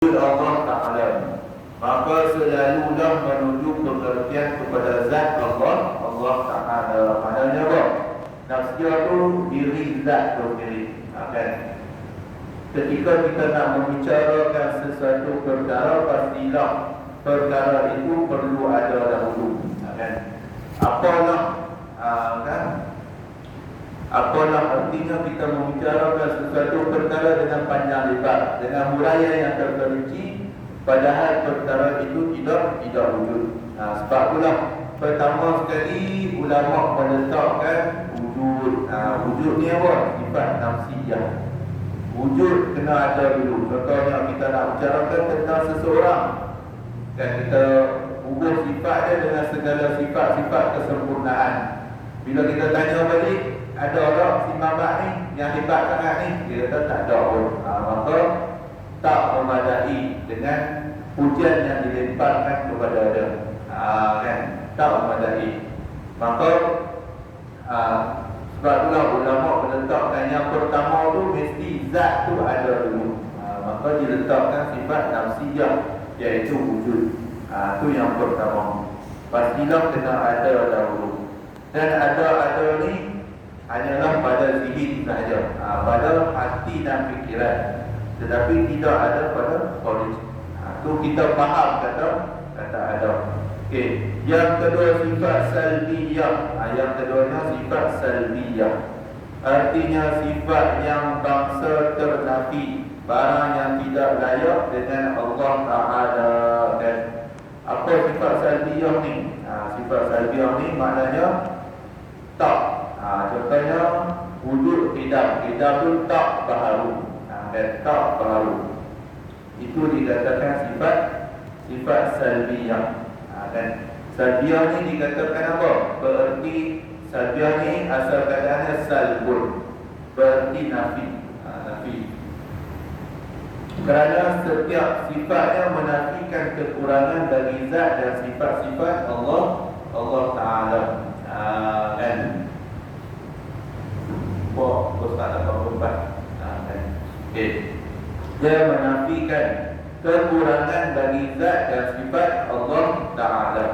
Allah Ta'ala, maka selalulah menuju pengertian kepada zat Allah Ta'ala. Maknanya apa? Nafsiyah tu diri zat tu sendiri. Kan? Ketika kita nak membicarakan sesuatu perkara, pastilah perkara itu perlu ada dahulu. Kan? Apalah artinya kita membicarakan sesuatu perkara dengan panjang lebar, dengan huraian yang terperinci, padahal perkara itu tidak wujud. Sebab itulah pertama sekali ulama meletakkan wujud. Wujud ni apa? Sifat nafsiyah. Wujud kena ada dulu. Contohnya kita nak bicarakan tentang seseorang, kan, kita ubah sifat dia dengan segala sifat-sifat kesempurnaan. Bila kita tanya balik, ada orang si Mamat ni yang hebat sangat ni, dia kata tak ada pun. Maka tak memadai dengan pujian yang dilemparkan kepada dia. Kan? Tak memadai. Maka sebab itulah ulama meletakkan yang pertama tu mesti zat tu ada dulu. Maka diletakkan sifat nafsiyah, iaitu wujud. Itu yang pertama. Pastilah kena ada dahulu. Dan ada ni hanyalah pada zihir sahaja, pada hati dan fikiran, tetapi tidak ada pada qalb. Itu kita faham kata ada. Okey, yang kedua sifat salbiyah. Yang keduanya sifat salbiyah, artinya sifat yang bangsa ternafi, barang yang tidak layak dengan Allah Ta'ala. Dan apa sifat salbiyah ni? Sifat salbiyah ni maknanya tak. Contohnya wujud tidak tu tak baharu. Dan tak baharu itu dikatakan sifat salbiyah. Dan salbiyah ni dikatakan apa? Berarti salbiyah ni asal katanya salbun, berarti nafi. Kerana setiap sifatnya menafikan kekurangan bagi zat dan sifat-sifat Allah Ta'ala. Kan? Ustaz apa berubah? Okay. Dia menafikan kekurangan bagi zat dan sifat Allah Ta'ala.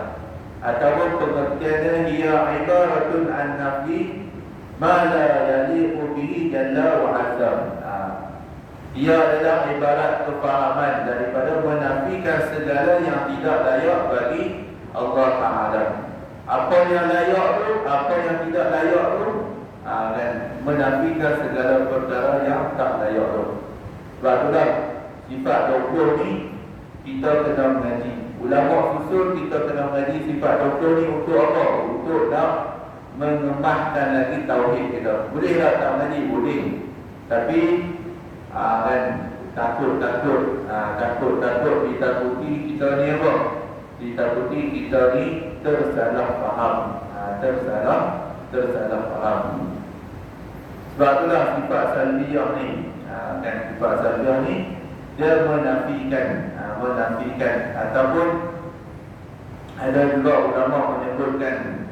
Ataupun pengertiannya, ia ibaratun an nafi ma la yaliqu bihi jalla wa azza. Ia adalah ibarat kefahaman daripada menafikan segala yang tidak layak bagi Allah Ta'ala. Apa yang layak tu, apa yang tidak layak tu, dan menafikan segala perkara yang tak layak tu. Sebab itulah sifat doktor ni kita kena mengaji. Ulama susun kita kena mengaji sifat doktor ni untuk apa? Untuk nak mengemahkan lagi tauhid kita. Boleh tak mengaji? Boleh. Tapi kan takut ditakuti kita ni apa? Ditakuti kita ni tersalah faham. Tersalah faham. Sebab itulah sifat salbiyah ni, kan, sifat salbiyah ni dia menafikan ataupun ada juga ulama menyebutkan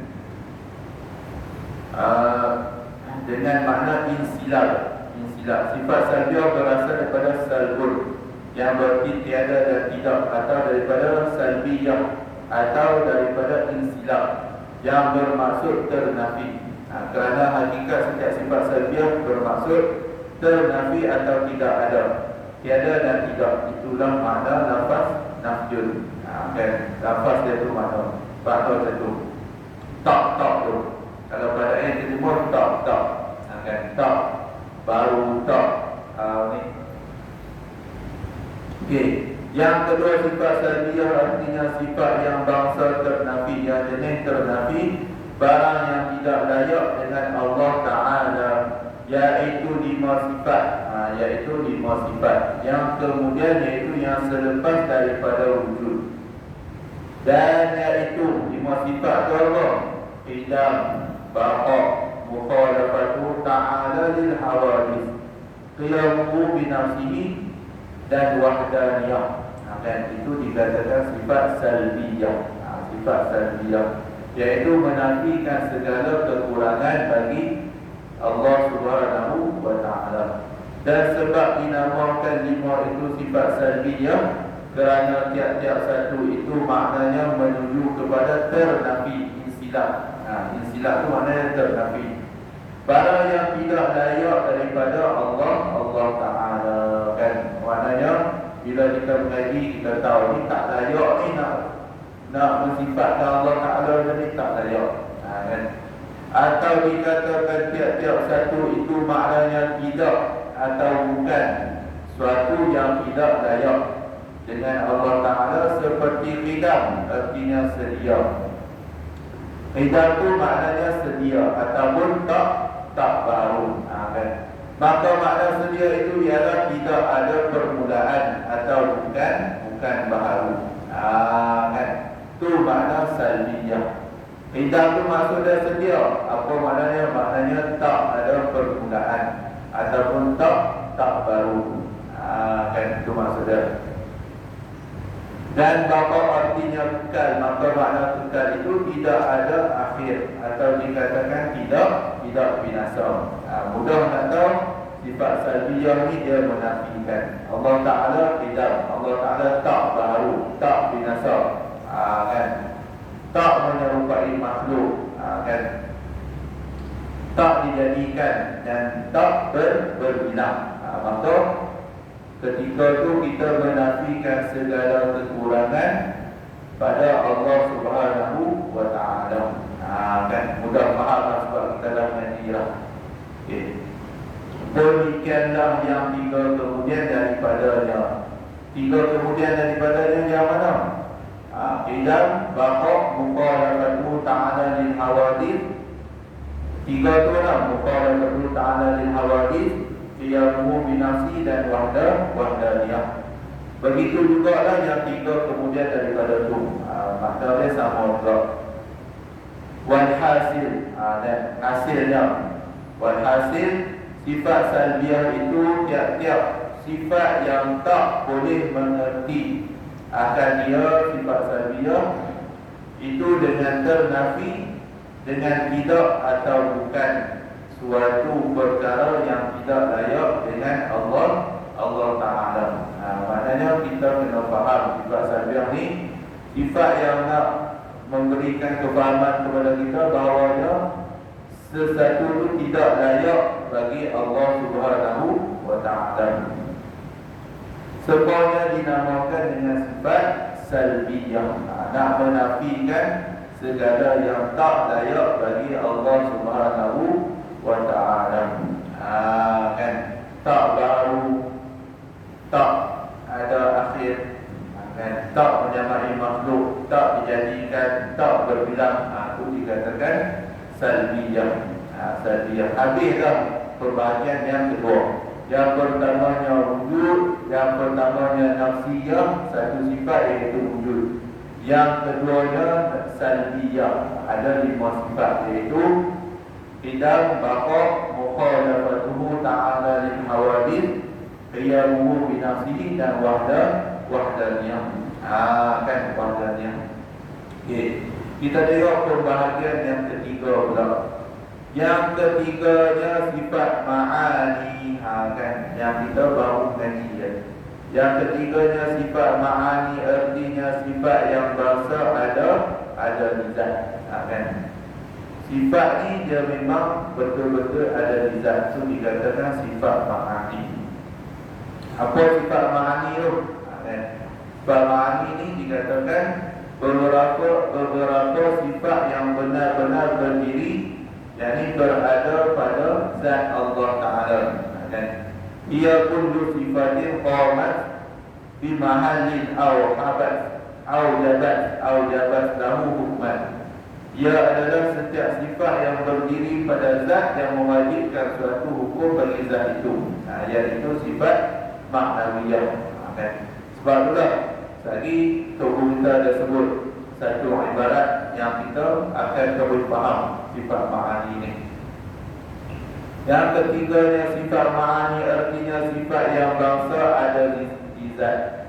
dengan makna insilal. Sifat salbiyah berasal daripada salbun, yang berarti tiada dan tidak, atau daripada salbiyah atau daripada insilal yang bermaksud ternafi. Kerana hakikat setiap sifat salbiyah bermaksud ternafi atau tidak ada, tiada dan tidak. Itulah makna lafaz nafjun. Kan, lafaz dia tu makna bakal dia tu tak tu. Kalau pada ayat kedua tak kan, tak baru tak ni. Okey, yang kedua sifat salbiyah artinya sifat yang bangsa ternafi, yang jenis ternafi, barang yang tidak layak dengan Allah Ta'ala, iaitu 5 sifat. Iaitu 5 sifat yang kemudian iaitu yang selepas daripada wujud. Dan iaitu 5 sifat tu apa? Idam, baqa, mukhalafatu ta'ala lil hawadis, qiyamuhu binafsihi, dan wahdaniyah. Dan itu dikatakan sifat salbiyah. Sifat salbiyah iaitu menafikan segala kekurangan bagi Allah Subhanahu wa Ta'ala. Dan sebab dinamakan 5 itu sifat salbiyah kerana tiap-tiap satu itu maknanya menuju kepada ternafi, insilak. Insilak itu maknanya ternafi. Barang yang tidak layak daripada Allah Ta'ala, kan? Maknanya bila kita mengaji, kita tahu ni tak layak ni nak mensifatkan Allah Ta'ala ni tak layak, kan? Atau dikatakan tiap-tiap satu itu maknanya tidak atau bukan suatu yang tidak layak dengan Allah Ta'ala, seperti qidam, artinya sedia. Qidam itu maknanya sedia ataupun tak baru, kan? Maka makna sedia itu ialah tidak ada permulaan atau bukan baharu, kan? Itu makna salbiyah. Qidam itu maksudnya sedia. Apa maknanya? Maknanya tak ada permulaan ataupun tak baru, kan? Itu maksudnya. Dan bapa artinya kekal, maka makna kekal itu tidak ada akhir atau dikatakan tidak binasa. Mudah nak tahu sifat salbiyah ni dia menafikan Allah Ta'ala tidak, Allah Ta'ala tak baru, tak binasa, kan? Tak menyerupai makhluk, kan? Tak dijadikan dan tak berbilang. Maka ketika itu kita menafikan segala kekurangan pada Allah Subhanahu wa Ta'ala. Kan mudah faham sebab kita dah mengaji lah. Okay. Demikianlah yang 3 kemudian daripadanya. 3 kemudian daripadanya yang mana? Qidam, baqa, muqalafatu ta'ala lil hawadith. 3 tu lah, muqalafatu ta'ala lil hawadith, qiyamuhu binafsi dan wahdaniyah. Begitu juga lah yang 3 kemudian daripada tu, maknanya sama juga. Walhasil, dan hasilnya. Walhasil, sifat salbiyah itu tiap-tiap sifat yang tak boleh mengerti akan dia sifat salbiyah itu dengan ternafi, dengan tidak atau bukan suatu perkara yang tidak layak dengan Allah Ta'ala. Maknanya kita kena faham sifat salbiyah ni sifat yang nak memberikan kefahaman kepada kita bahawanya sesuatu itu tidak layak bagi Allah Subhanahu wa Ta'ala. Semuanya dinamakan dengan sifat salbiyah, nak menafikan segala yang tak layak bagi Allah Subhanahu wa Ta'ala, kan? Tak baru, tak ada akhir, kan? Tak menyamai makhluk, tak dijadikan, tak berbilang, itu dikatakan salbiyah. Salbiyah. Habislah perbahagian yang kedua. Yang pertamanya wujud, yang pertamanya nafsiyah, satu sifat iaitu wujud. Yang keduanya salbiyah, ada 5 sifat iaitu qidam, baqa, mukhalafatuhu ta'ala lil hawadith, qiyamuhu binafsihi dan wahdaniyah. Kan wahdaniyah. Okay. Kita tengok pembahagian yang ketiga pula. Yang ketiganya sifat ma'ani, kan? Yang kita baru mengaji ya. Yang ketiganya sifat ma'ani, artinya sifat yang berasa ada di zat, kan? Sifat ni dia memang betul-betul ada di zat, itu dikatakan sifat ma'ani. Apa sifat ma'ani tu? Kan? Sifat ma'ani ni dikatakan beberapa sifat yang benar-benar berdiri, yakni berada pada zat Allah Ta'ala, kan? Ia kullu sifatin qamat bi mahallin aw habat aw jabat lahu hukman. Ia adalah setiap sifat yang berdiri pada zat yang mewajibkan suatu hukum bagi zat itu, iaitu sifat ma'nawiyah, kan? Sebab itulah lagi tubuh kita ada sebut satu ibarat yang kita akan terus faham sifat ma'ani ini. Yang ketiganya sifat ma'ani, artinya sifat yang bangsa ada di zat,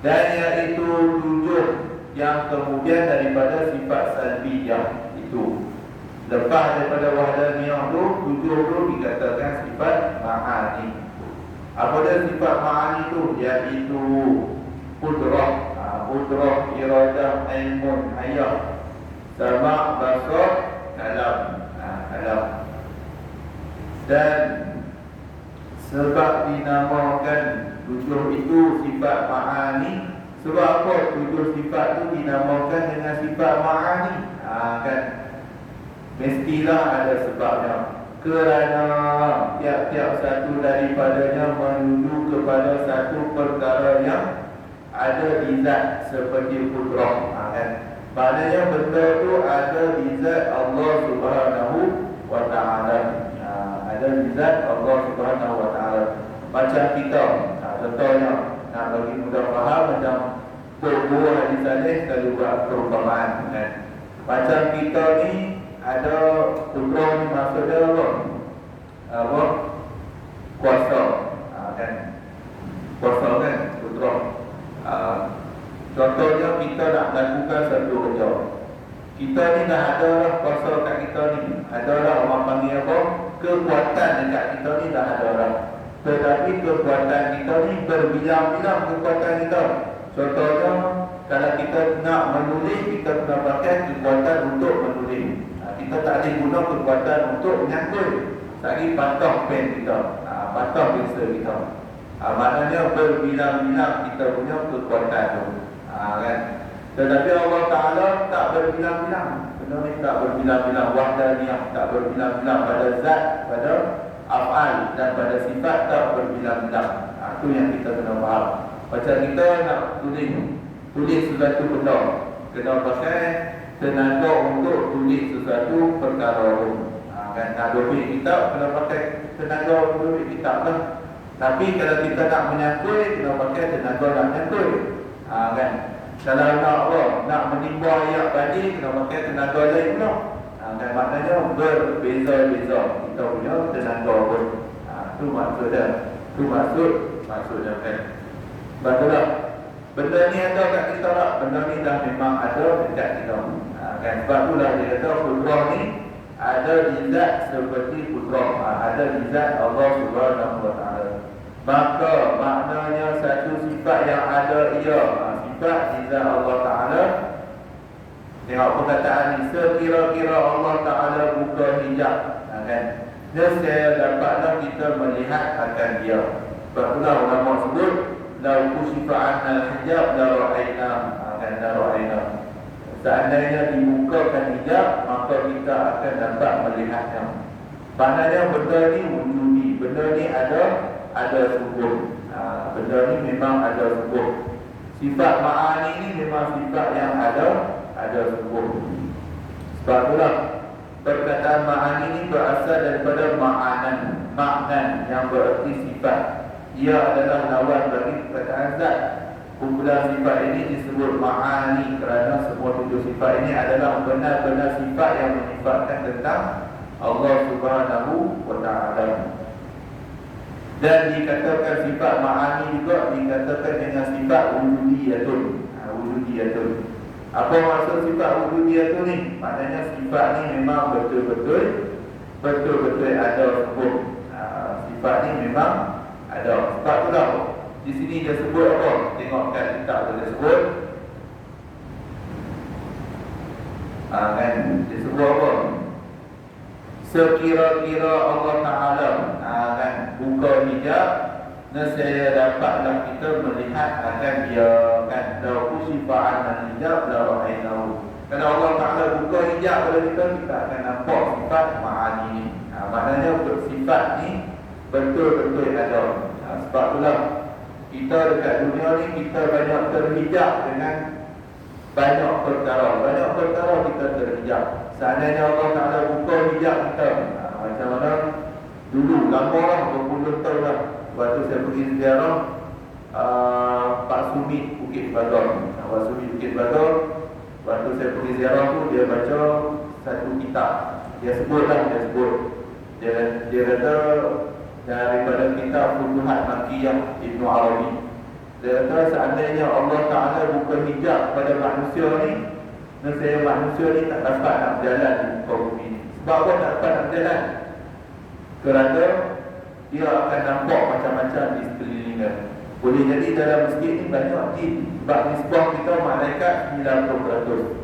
dan iaitu 7 yang kemudian daripada sifat salbiyah itu. Lepas daripada wahdaniyah itu, 7 itu dikatakan sifat ma'ani. Apa dia sifat ma'ani tu? Iaitu qudrah, qudrah, iradah, ilmun, hayah, sama, basar, kalam, kalam. Dan sebab dinamakan tujuh itu sifat ma'ani. Sebab apa tujuh sifat tu dinamakan dengan sifat ma'ani? Kan mestilah ada sebabnya. Kerana tiap-tiap satu daripadanya menuju kepada satu perkara yang ada di zat seperti qudrah, kan? Maknanya benda tu ada di zat Allah Subhanahu wa ta'ala. Ada di zat Allah Subhanahu wa ta'ala. Macam kita, contohnya nak bagi mudah faham, macam guru hadis salih selalu buat perumpamaan, kan? Macam kita ni ada qudrah ni, maksudnya apa? Kuasa, kan? Kuasa, kan? Qudrah. Contohnya kita nak lakukan satu kerja. Kita ni dah ada lah kuasa kat kita ni. Ada lah orang panggil apa? Kekuatan dekat kita ni dah ada lah. Tetapi kekuatan kita ni berbilang-bilang kekuatan kita. Contohnya kalau kita nak menulis, kita kena pakai kekuatan untuk menulis. Kita tak boleh guna kekuatan untuk menyangkut. Lagi patah pen kita, patah pensel kita. Maknanya berbilang-bilang kita punya kekuatan tu, kan? Tetapi Allah Ta'ala tak berbilang-bilang. Benda ni tak berbilang-bilang. Wahdaniyah tak berbilang-bilang. Pada zat, pada af'al dan pada sifat tak berbilang-bilang. Itu yang kita kena faham. Macam kita nak tulis sesuatu benda, kena pakai tenaga untuk tulis sesuatu perkara tu, kan? Nak dobit kitab, kena pakai tenaga untuk dobit kitab lah. Tapi kalau kita nak menyangkut, kena pakai tenaga nak menyangkut, kan? Kalau nak menimba ayat tadi, kena pakai tenaga lain pula, kan? Maknanya berbeza-beza kita punya tenaga pun. Itu maksudnya. Itu maksudnya, kan? Betullah. Benda ni ada kat kita tak? Benda ni dah memang ada dekat kita, kan? Sebab itulah dia kata qudrah ni ada di zat seperti qudrah, ada di zat Allah Subhanahu wa ta'ala. Maka maknanya satu sifat yang ada ia, sifat di zat Allah Ta'ala. Tengok perkataan ni, sekira-kira Allah Ta'ala buka hijab, kan? Nescaya dapatlah kita melihat akan dia. Sebab itulah ulama sebut lau kusifa'an al-hijab la ra'ayna, kan? La ra'ayna. Seandainya dibukakan hijab, maka kita akan dapat melihatnya. Maknanya benda ni wujudi, benda ni ada sungguh. Benda ni memang ada sungguh. Sifat ma'ani ni memang sifat yang ada sungguh. Sebab itulah perkataan ma'ani ni berasal daripada ma'nan yang berarti sifat. Ia adalah lawan bagi perkataan zat. Kumpulan sifat ini disebut ma'ani kerana semua tujuh sifat ini adalah benar-benar sifat yang menyifatkan tentang Allah Subhanahu wa ta'ala. Dan dikatakan sifat ma'ani juga dikatakan dengan sifat wujudiyatun. Wujudiyatun. Apa maksud sifat wujudiyatun ni? Maknanya sifat ni memang betul-betul ada sebut. Sifat ni memang ada. Sebab tu dah di sini dia sebut apa? Tengok kat kitab tu dia sebut, kan? Dia sebut apa? Sekira-kira Allah Ta'ala, kan, buka hijab, nescaya dapatlah kita melihat akan dia, kan? Lau kusifa'an al-hijab la ra'aynahu. Kalau Allah Ta'ala buka hijab pada kita, kita akan nampak sifat ma'ani ni. Maknanya sifat ni betul-betul ada. Sebab itulah kita dekat dunia ni kita banyak terhijab dengan banyak perkara. Banyak perkara kita terhijab. Seandainya Allah Ta'ala buka hijab kita, macam mana dulu, lama lah, berpuluh tahun lah, waktu saya pergi ziarah Pak Sumit Bukit Bagar. Pak Sumit Bukit Bagar, waktu saya pergi ziarah tu, dia baca satu kitab. Dia sebut, dia kata daripada kitab Futuhat Makkiyah Ibnu Arabi. Dia kata seandainya Allah Ta'ala buka hijab pada manusia ni, nescaya manusia ni tak dapat nak berjalan di muka bumi ni. Sebab apa tak dapat nak berjalan? Kerana dia akan nampak macam-macam di sekelilingnya. Boleh jadi dalam masjid ni banyak jin. Sebab nisbah kita malaikat 90%,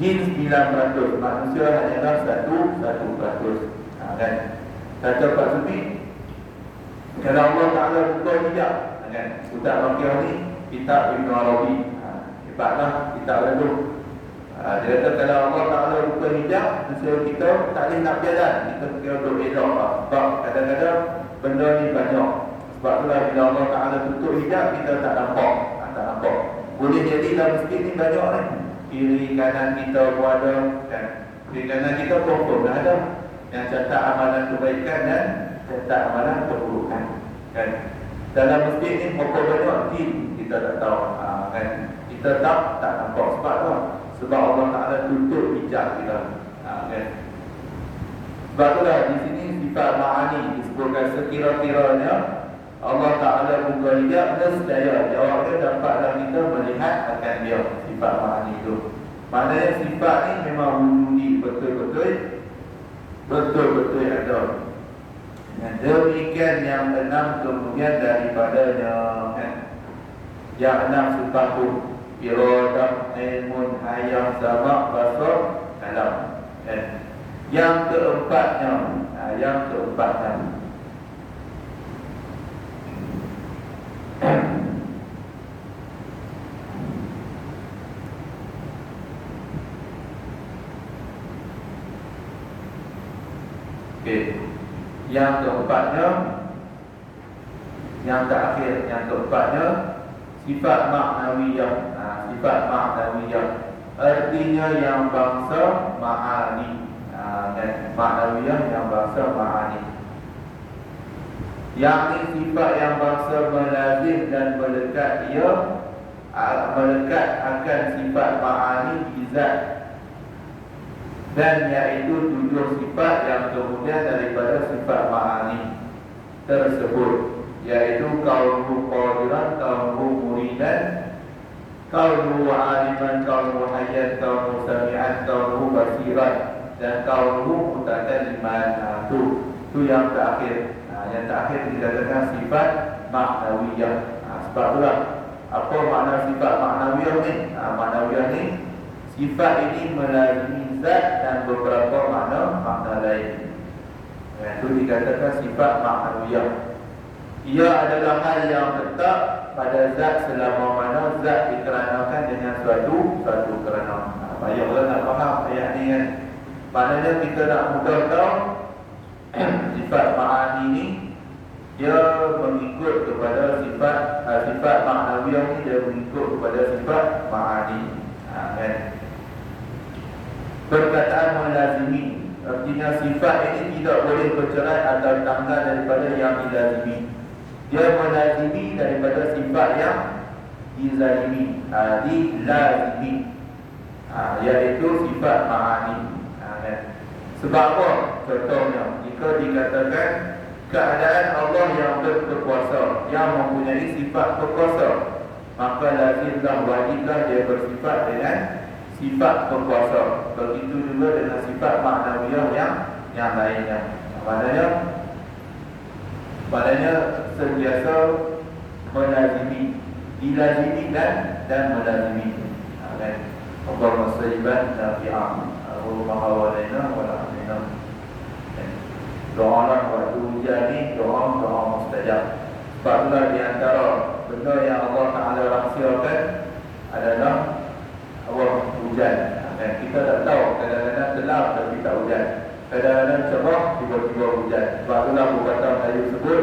jin 9%, manusia hanyalah 1%. Kan? Kata Pak Sufi, kalau Allah Ta'ala buka hijab, kan? Ustaz Makiyah ni kitab Ibn Arabi, hebatlah kitab itu. Dia kata kalau Allah Ta'ala buka hijab, manusia kita tak boleh nak berjalan, kita kira duduk elok lah. Sebab kadang-kadang benda ni banyak. Sebab itulah bila Allah Ta'ala tutup hijab, kita tak nampak. Boleh jadi dalam masjid ni banyak ni, kiri kanan kita pun ada, kan? Kiri kanan kita pun ada yang catat amalan kebaikan dan catat amalan keburukan, kan? Dalam masjid ni berapa banyak jin kita tak tahu, kan? Kita tak nampak. Sebab apa? Sebab Allah Ta'ala tutup hijab kita, kan? Sebab itulah di sini sifat ma'ani disebutkan sekira-kiranya Allah Ta'ala buka hijab, nescaya jawabnya dapatlah kita melihat akan dia. Sifat ma'ani itu maknanya sifat ni memang wujudi, betul-betul ada. Dan demikian yang 6 kemudian daripadanya, kan? Yang 6 sifat tu iradah, ilmun, hayah, sama, basar, kalam, kan? Yang keempatnya, yang keempatnya sifat maknawiyah. Sifat maknawiyah artinya yang bangsa ma'ani, dan maknawiyah yang bangsa ma'ani, yakni sifat yang bangsa melazim dan melekat melekat akan sifat ma'ani bizat, dan iaitu 7 sifat yang kemudian daripada sifat ma'ani tersebut, iaitu kaunuhu qadiran, kaunuhu muridan, kaunuhu aliman, kaunuhu hayyan, kaunuhu sami'an, kaunuhu basiran, dan kaunuhu mutakalliman. Itu yang terakhir. Yang terakhir dikatakan sifat maknawiyah. Sebab itulah apa makna sifat maknawiyah ni? Maknawiyah ni sifat ini melazimi zat dan beberapa makna lain. Itu dikatakan sifat maknawiyah. Ia adalah hal yang tetap pada zat selama mana zat dikeranakan dengan suatu kerana. Banyak orang nak faham ayat ni, kan? Maknanya kita nak mudah tahu sifat ma'ani ni dia mengikut kepada sifat maknawiyah ni, dia mengikut kepada sifat ma'ani, kan? Perkataan melazimi artinya sifat ini tidak boleh bercerai atau tanggal daripada yang dilazimi. Dia melazimi daripada sifat yang dilazimi, iaitu sifat ma'ani, kan? Sebab apa? Contohnya, jika dikatakan keadaan Allah yang berkuasa, yang mempunyai sifat berkuasa, maka lazimlah, wajiblah dia bersifat dengan sifat berkuasa. Begitu juga dengan sifat maknawiyah yang lainnya. Maknanya sentiasa melazimi, dilazimi dan melazimi, kan? Allahumma sayyiban nafi'an, Allahumma hawalaina wa la'amina. Doa waktu hujan ni doa mustajab. Sebab itulah di antara benda yang Allah Ta'ala rahsiakan adalah Allah hujan, kan? Kita tak tahu, kadang-kadang gelap tapi tak hujan, kadang-kadang cerah tiba-tiba hujan. Sebab itulah perkataan Melayu sebut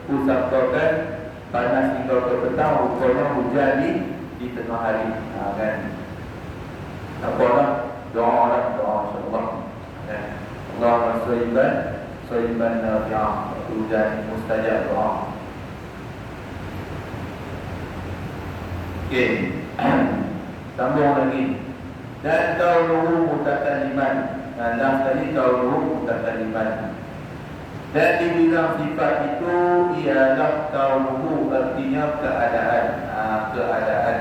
usapkan panas hingga ke petang, rupanya hujan di tengah hari, kan? Apalah doa insyaAllah, kan? Allahumma sayyiban nafi'an, hujan mustajab doa. Okey. Sambung lagi. Dan kaunuhu mutakalliman. Last tadi kaunuhu mutakalliman. Dan dibilang sifat itu ialah kaunuhu, artinya keadaan. Keadaan.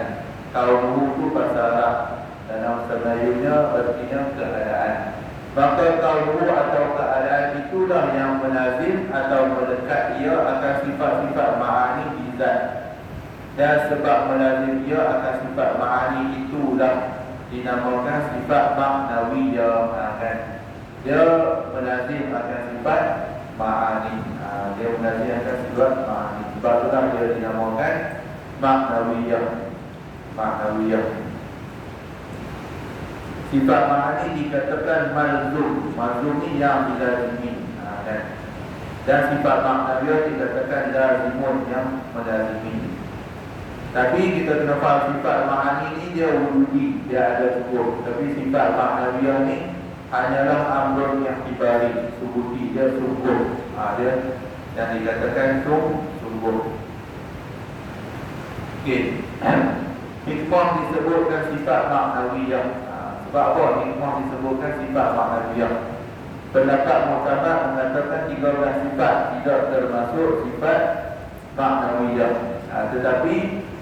Kaunuhu itu bahasa Arab, dalam Melayunya artinya keadaan. Maka kaunuhu atau keadaan itulah yang menazim atau melekat ia akan sifat-sifat ma'ani di zat. Dan sebab melazim ia akan sifat ma'ani itulah dinamakan sifat maknawiyah. Kan? Dia melazim akan sifat ma'ani. Dia melazim akan sifat ma'ani. Sebab itulah dia dinamakan maknawiyah. Maknawiyah. Sifat ma'ani dikatakan malzum. Malzum ni yang dilazimi. Kan? Dan sifat maknawiyah dikatakan lazimun yang melazimi. Tapi kita kena faham sifat ma'ani ni dia wujudi, dia ada cukup. Tapi sifat maknawiyah ni hanyalah amrun yang dibalik, subuti, dia sungguh. Dia yang dikatakan sungguh. Okey. Hikmah disebutkan sifat maknawiyah. Sebab apa hikmah disebutkan sifat maknawiyah? Pendapat muktamad mengatakan 13 sifat tidak termasuk sifat maknawiyah. Tetapi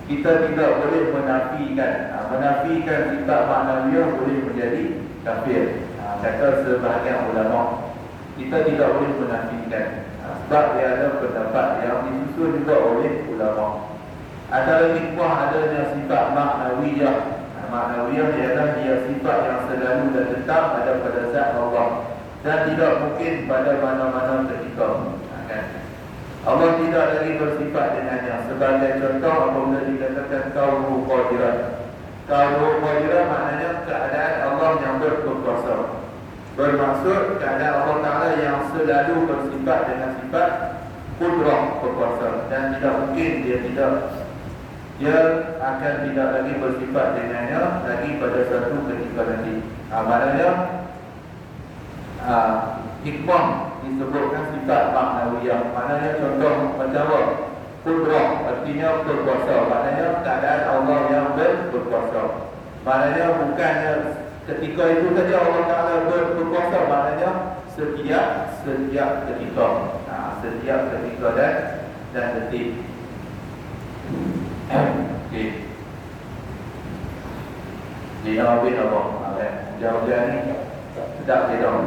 kita tidak boleh menafikan. Menafikan sifat maknawiyah boleh menjadi kafir. Kata sebahagian ulama, kita tidak boleh menafikan. Sebab dia ada pendapat yang disusun juga oleh ulama. Antara hikmah adanya sifat maknawiyah. Maknawiyah ialah dia sifat yang selalu dan tetap ada pada zat Allah dan tidak mungkin pada mana-mana ketika. Allah tidak lagi bersifat dengannya. Sebagai contoh apabila dikatakan kaunuhu qadiran. Kaunuhu qadiran maknanya keadaan Allah yang berkuasa. Bermaksud keadaan Allah Ta'ala yang selalu bersifat dengan sifat kudrah, berkuasa. Dan tidak mungkin dia akan tidak lagi bersifat dengannya lagi pada satu ketika nanti. Maknanya hikmah disebutkan sifat maknawiyah. Maknanya contoh macam apa? Kudrah artinya berkuasa. Maknanya keadaan Allah yang berkuasa. Maknanya bukannya ketika itu saja Allah Ta'ala berkuasa. Maknanya setiap ketika. Setiap ketika dan detik. Okey. Dia habis apa? Jauh-jauh ni sedap dia dah.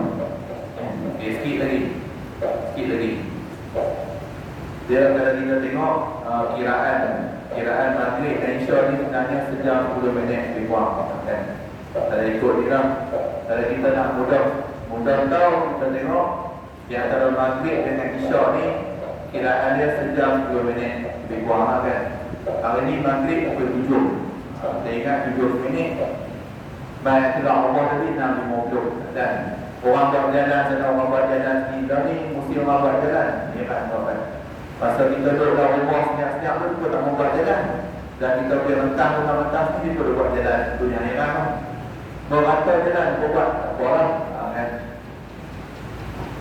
Okay, sikit lagi. Dia kalau kita tengok kiraan maghrib dan isya ni sebenarnya sejam 10 minit lebih kurang. Kalau ikut dia, kalau kita nak mudah tahu, kita tengok di antara maghrib dengan isya ni kiraan dia sejam 10 minit lebih kurang kan. Hari ni maghrib pukul 7. Saya ingat 7 minit. Baik kalau Allah tadi 6.50 dan orang buat jalan sana, orang buat jalan kita ni mesti orang buat jalan. Ni kan tuan. Pasal kita duduk dalam rumah senyap-senyap tu kita tak mau buat jalan. Dan kita pergi mentang ni kita buat jalan. Itu yang heran. Merata jalan buat tak boleh kan.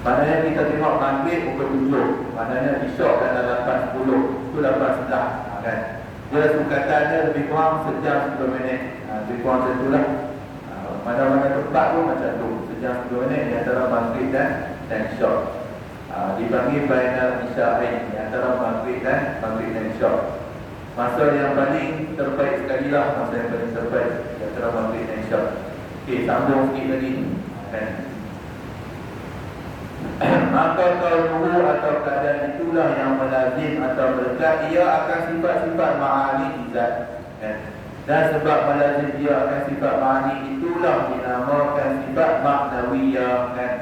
Maknanya kita tengok maghrib pukul 7. Maknanya isyak dalam 8.10 tu 8.11 kan. Dia sukatannya lebih kurang sejam 10 minit. Lebih kurang macam itulah. Mana-mana tempat pun macam tu. Sejam 10 minit di antara maghrib dan isyak. Dipanggil bainal isya'ain, di antara maghrib dan isyak. Masa yang paling terbaik sekali lah. Masa yang paling terbaik di antara maghrib dan isyak. Okey, sambung sikit lagi kan. Maka kaunuhu atau keadaan itulah yang melazim atau melekat ia akan sifat-sifat ma'ani zat kan. Dan sebab melazim dia akan sifat ma'ani itulah dinamakan sifat maknawiyah kan.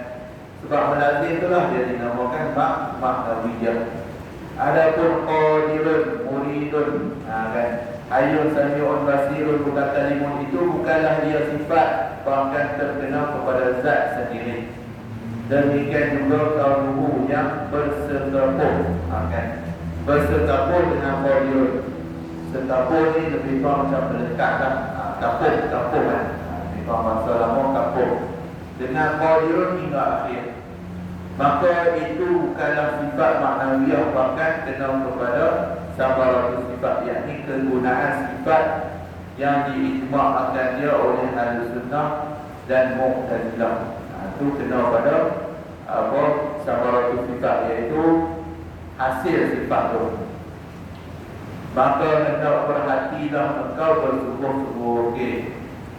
Sebab melazim itulah dia dinamakan maknawiyah. Adapun qadirun, muridun kan, hayyun sami'un basirun bukan kalimun itu bukanlah dia sifat bahkan terkenal kepada zat sendiri. Demikian juga kaunuhu yang bersertapuh kan. Bersertapuh dengan qadirun. Sertapuh ni lebih kurang macam melekat lah. Kapuh kan. Lebih kurang masa lama kapuh dengan qadirun hingga akhir. Maka itu bukanlah sifat maknawiyah, bahkan kenal kepada sabaratus sifat, yakni kegunaan sifat yang diijma'akan dia oleh Ahlussunnah dan Mu'tazilah. Itu kenal pada sabaratus sifat, iaitu hasil sifat itu. Maka hendak berhatilah engkau bersungguh-sungguh.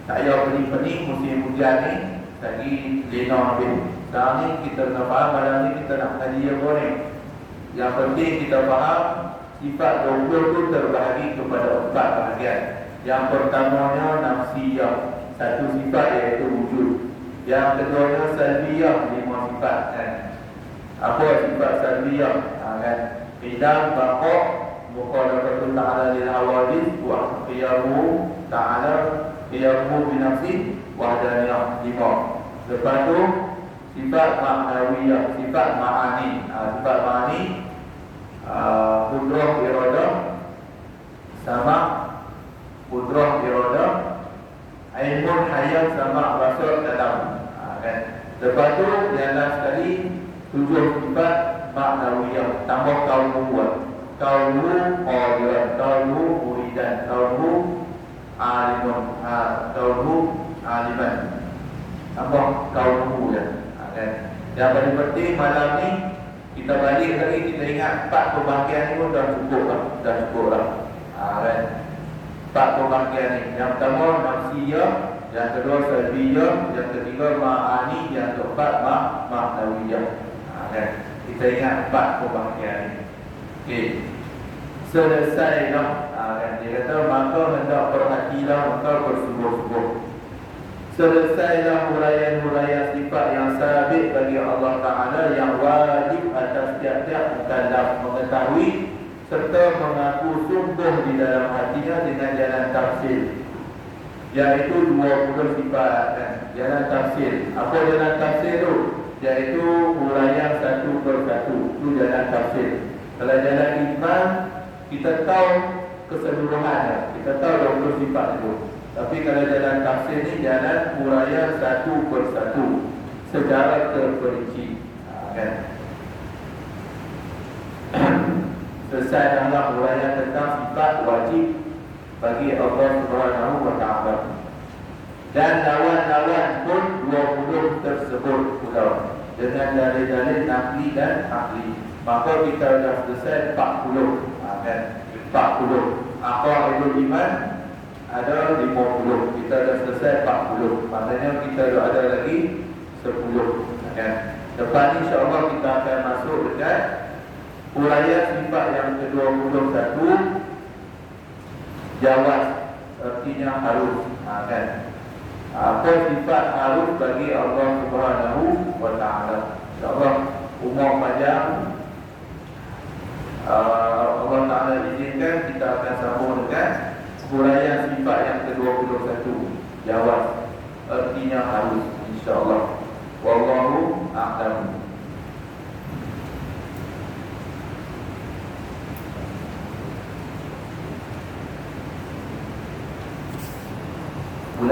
Tak payah pening-pening musim hujan ni. Lagi lena habis. Sekarang ni kita nak faham, malam ni kita nak kaji apa ni. Yang penting kita faham sifat 20 tu terbahagi kepada 4 bahagian. Yang pertamanya nafsiyah, satu sifat iaitu wujud. Yang keduanya salbiyah, 5 sifat kan. Apa sifat salbiyah? Kan? Qidam, baqa', muqadaratul ta'ala lil hawadis, wa qiyamu ta'ala qiyamu binafsi, wahdaniyah, 5. Lepas tu sifat ma'nawiyah, sifat ma'ani. Sifat ma'ani qudrah iradah sama qudrah iradah, ilmun hayat sama basar dalam kan. Lepas tu yang last sekali 7 sifat ma'nawiyah, tambah kaunuan, kaunu qadiran, kaunu muridan, kaunu alimun, kaunu aliman, tambah kaunu ya kan. Yang paling penting malam ni kita balik lagi, kita ingat 4 pembahagian ni pun dah cukup lah kan. 4 pembahagian ni, yang pertama nafsiyah, yang kedua salbiyah, yang ketiga ma'ani, yang keempat ma'nawiyah kan. Kita ingat 4 pembahagian ni. Okey, selesailah kan. Dia kata maka hendak perhatilah engkau bersungguh-sungguh. Selesailah huraian-huraian sifat yang sabit bagi Allah Ta'ala yang wajib atas tiap-tiap mukallaf mengetahui serta mengaku sungguh di dalam hatinya dengan jalan tafsir, iaitu 20 sifat kan. Jalan tafsir, apa jalan tafsir tu? Iaitu huraian satu persatu, itu jalan tafsir. Kalau jalan iman, kita tahu keseluruhannya, kita tahu 20 sifat itu. Tapi kalau jalan tafsir ni jalan huraian satu persatu secara terperinci kan. Selesai dalam huraian tentang sifat wajib bagi Allah Subhanahu wa Ta'ala. Dan lawan-lawan pun 20 tersebut pula dengan dalil-dalil naqli dan akli. Maka kita dah selesai 40 kan. 40 aqaidul iman ada 50, kita dah selesai 40. Maknanya kita ada lagi 10 kan. Depan ni insya-Allah kita akan masuk dekat huraian sifat yang ke-21, jawaz, artinya harus kan. Apa sifat harus bagi Allah Subhanahu wa Ta'ala. InsyaAllah umur panjang, Allah Ta'ala izinkan kita akan sambung dengan huraian sifat yang ke-21, jawaz, artinya harus, insyaAllah. Wallahu a'lam.